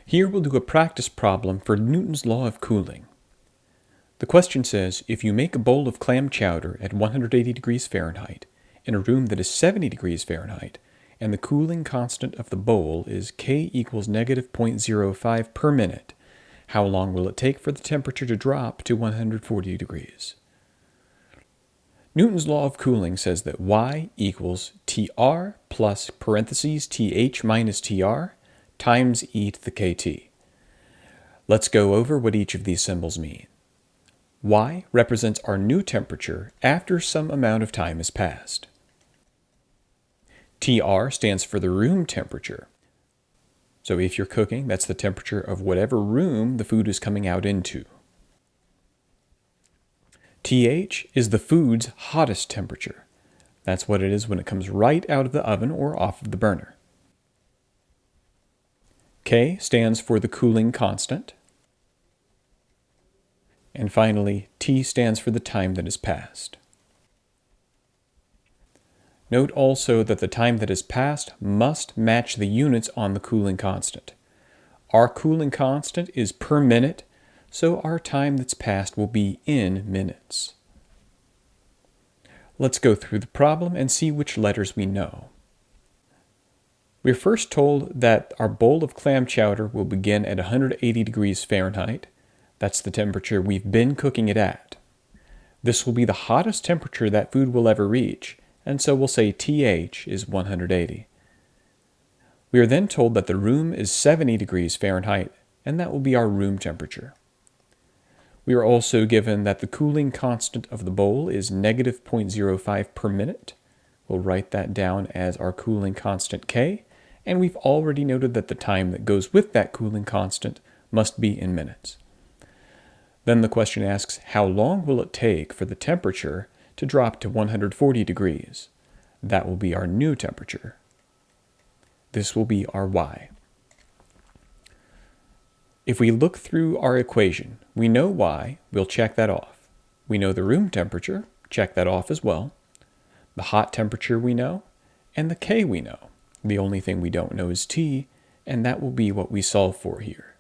Here we'll do a practice problem for Newton's law of cooling. The question says, if you make a bowl of clam chowder at 180 degrees Fahrenheit in a room that is 70 degrees Fahrenheit, and the cooling constant of the bowl is K equals negative 0.05 per minute, how long will it take for the temperature to drop to 140 degrees? Newton's law of cooling says that Y equals TR plus parentheses TH minus TR times e to the KT. Let's go over what each of these symbols mean. Y represents our new temperature after some amount of time has passed. TR stands for the room temperature. So if you're cooking, that's the temperature of whatever room the food is coming out into. TH is the food's hottest temperature. That's what it is when it comes right out of the oven or off of the burner. K stands for the cooling constant. And finally, T stands for the time that has passed. Note also that the time that has passed must match the units on the cooling constant. Our cooling constant is per minute, so our time that's passed will be in minutes. Let's go through the problem and see which letters we know. We're first told that our bowl of clam chowder will begin at 180 degrees Fahrenheit. That's the temperature we've been cooking it at. This will be the hottest temperature that food will ever reach, and so we'll say TH is 180. We are then told that the room is 70 degrees Fahrenheit, and that will be our room temperature. We are also given that the cooling constant of the bowl is negative 0.05 per minute. We'll write that down as our cooling constant K, and we've already noted that the time that goes with that cooling constant must be in minutes. Then the question asks, how long will it take for the temperature to drop to 140 degrees? That will be our new temperature. This will be our Y. If we look through our equation, we know Y, we'll check that off. We know the room temperature, check that off as well. The hot temperature we know, and the K we know. The only thing we don't know is T, and that will be what we solve for here.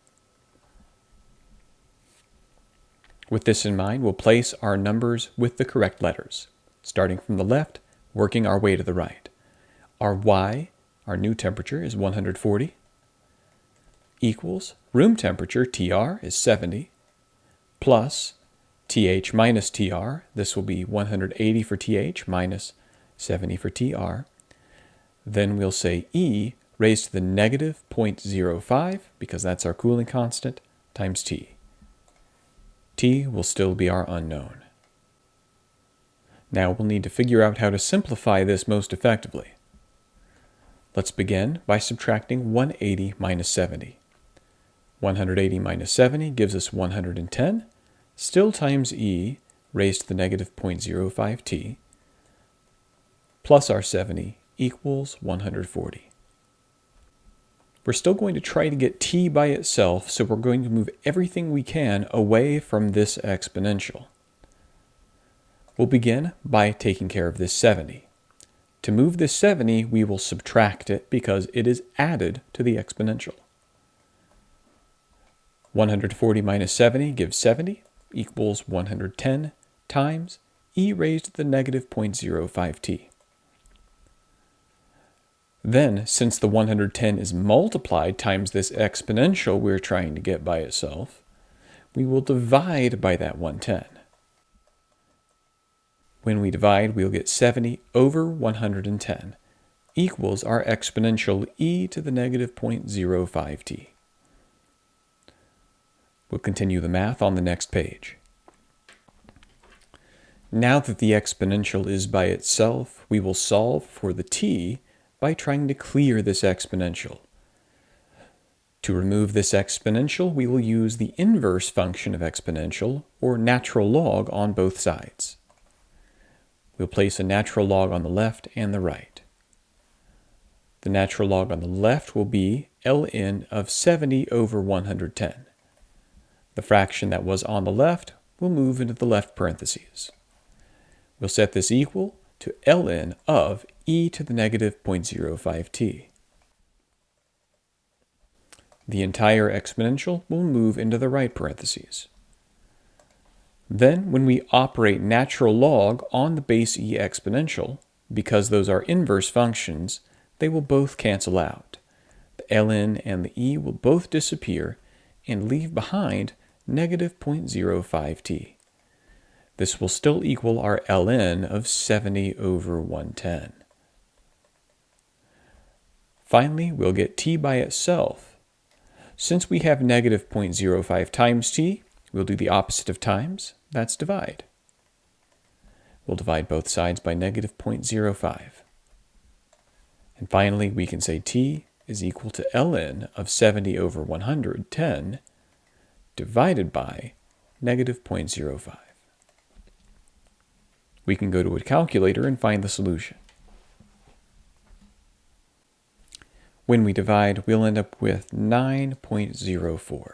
With this in mind, we'll place our numbers with the correct letters, starting from the left, working our way to the right. Our Y, our new temperature, is 140, equals room temperature, TR, is 70, plus TH minus TR, this will be 180 for TH minus 70 for TR. Then we'll say E raised to the negative 0.05, because that's our cooling constant, times T. T will still be our unknown. Now we'll need to figure out how to simplify this most effectively. Let's begin by subtracting 180 minus 70. 180 minus 70 gives us 110, still times E raised to the negative 0.05t, plus our 70 equals 140. We're still going to try to get t by itself, so we're going to move everything we can away from this exponential. We'll begin by taking care of this 70. To move this 70, we will subtract it because it is added to the exponential. 140 minus 70 gives 70, equals 110 times e raised to the negative 0.05t. Then, since the 110 is multiplied times this exponential we're trying to get by itself, we will divide by that 110. When we divide, we'll get 70 over 110 equals our exponential e to the negative 0.05t. We'll continue the math on the next page. Now that the exponential is by itself, we will solve for the t by trying to clear this exponential. To remove this exponential, we will use the inverse function of exponential, or natural log, on both sides. We'll place a natural log on the left and the right. The natural log on the left will be ln of 70 over 110. The fraction that was on the left will move into the left parentheses. We'll set this equal to ln of e to the negative 0.05t. The entire exponential will move into the right parentheses. Then, when we operate natural log on the base e exponential, because those are inverse functions, they will both cancel out. The ln and the e will both disappear and leave behind negative 0.05t. This will still equal our ln of 70 over 110. Finally, we'll get t by itself. Since we have negative 0.05 times t, we'll do the opposite of times, that's divide. We'll divide both sides by negative 0.05. And finally, we can say t is equal to ln of 70 over 110 divided by negative 0.05. We can go to a calculator and find the solution. When we divide, we'll end up with 9.04.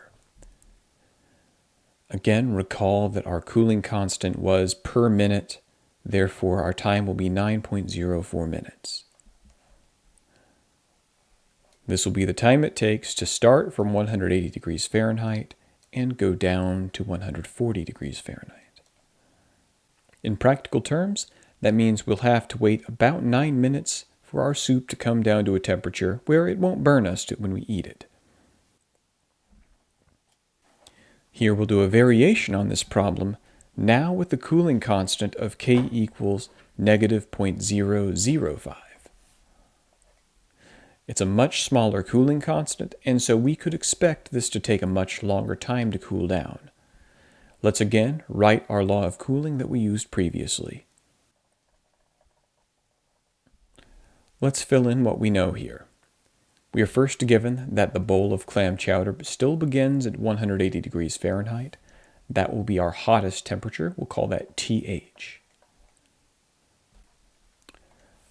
Again, recall that our cooling constant was per minute, therefore our time will be 9.04 minutes. This will be the time it takes to start from 180 degrees Fahrenheit and go down to 140 degrees Fahrenheit. In practical terms, that means we'll have to wait about 9 minutes for our soup to come down to a temperature where it won't burn us when we eat it. Here we'll do a variation on this problem, now with the cooling constant of K equals negative 0.005. It's a much smaller cooling constant, and so we could expect this to take a much longer time to cool down. Let's again write our law of cooling that we used previously. Let's fill in what we know here. We are first given that the bowl of clam chowder still begins at 180 degrees Fahrenheit. That will be our hottest temperature. We'll call that TH.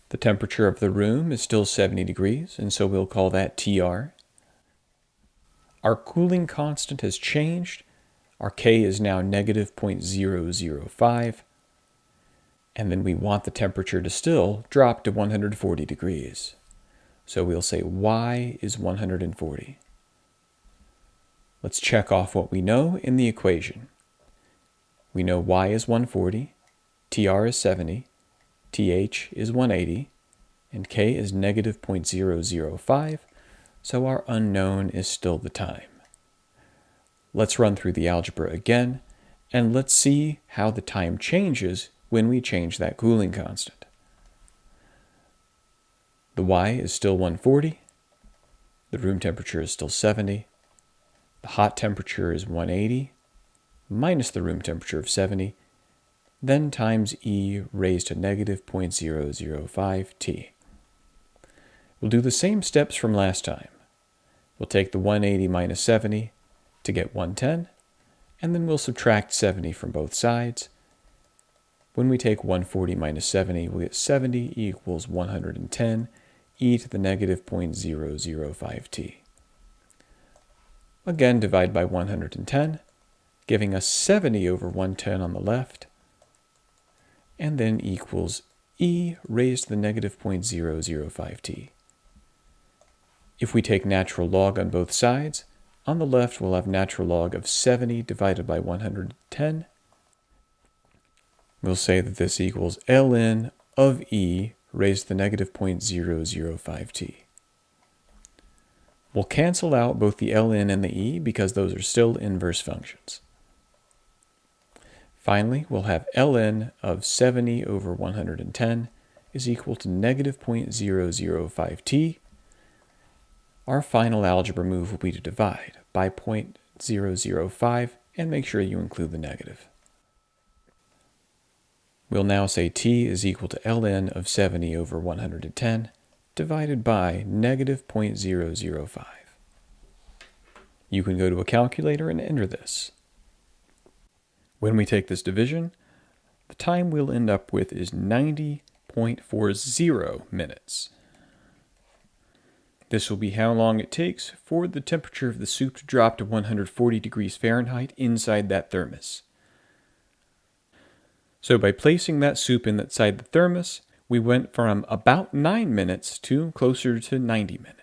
The temperature of the room is still 70 degrees, and so we'll call that TR. Our cooling constant has changed. Our K is now negative 0.005. And then we want the temperature to still drop to 140 degrees. So we'll say Y is 140. Let's check off what we know in the equation. We know Y is 140, TR is 70, TH is 180, and K is negative 0.005, so our unknown is still the time. Let's run through the algebra again, and let's see how the time changes when we change that cooling constant. The Y is still 140, the room temperature is still 70, the hot temperature is 180, minus the room temperature of 70, then times E raised to negative 0.005 T. We'll do the same steps from last time. We'll take the 180 minus 70 to get 110, and then we'll subtract 70 from both sides. When we take 140 minus 70, we'll get 70 equals 110, e to the negative 0.005 t. Again, divide by 110, giving us 70 over 110 on the left, and then equals e raised to the negative 0.005 t. If we take natural log on both sides, on the left we'll have natural log of 70 divided by 110. We'll say that this equals ln of e raised to the negative 0.005 t. We'll cancel out both the ln and the e because those are still inverse functions. Finally, we'll have ln of 70 over 110 is equal to negative 0.005 t. Our final algebra move will be to divide by 0.005 and make sure you include the negative. We'll now say t is equal to ln of 70 over 110 divided by negative 0.005. You can go to a calculator and enter this. When we take this division, the time we'll end up with is 90.40 minutes. This will be how long it takes for the temperature of the soup to drop to 140 degrees Fahrenheit inside that thermos. So by placing that soup inside the thermos, we went from about 9 minutes to closer to 90 minutes.